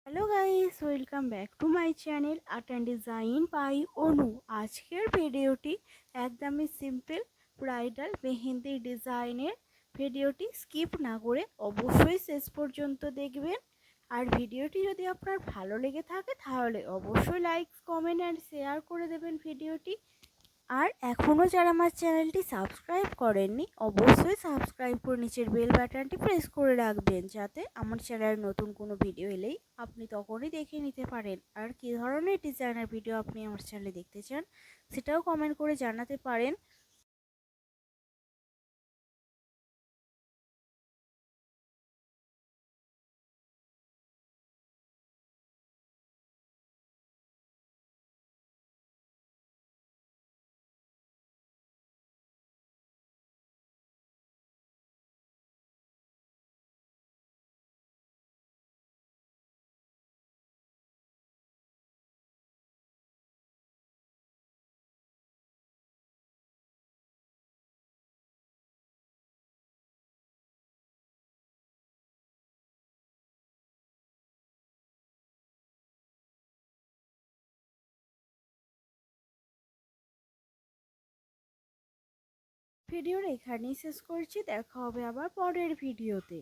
Hello guys, welcome back to my channel art and design by Anu. আজকের ভিডিওটি একদমই simple bridal mehndi ডিজাইনের। ভিডিওটি স্কিপ না করে অবশ্যই শেষ পর্যন্ত দেখবেন। আর ভিডিওটি যদি আপনার ভালো লেগে থাকে তাহলে অবশ্যই লাইক, কমেন্ট অ্যান্ড শেয়ার করে দেবেন ভিডিওটি। আর এখনও যারা আমার চ্যানেলটি সাবস্ক্রাইব করেননি অবশ্যই সাবস্ক্রাইব করে নিচের বেল বাটনটি প্রেস করে রাখবেন, যাতে আমার চ্যানেলে নতুন কোনো ভিডিও এলেই আপনি তখনই দেখে নিতে পারেন। আর কী ধরনের ডিজাইনের ভিডিও আপনি আমার চ্যানেলে দেখতে চান সেটাও কমেন্ট করে জানাতে পারেন। ভিডিওর এখানেই শেষ করছি, দেখা হবে আবার পরের ভিডিওতে।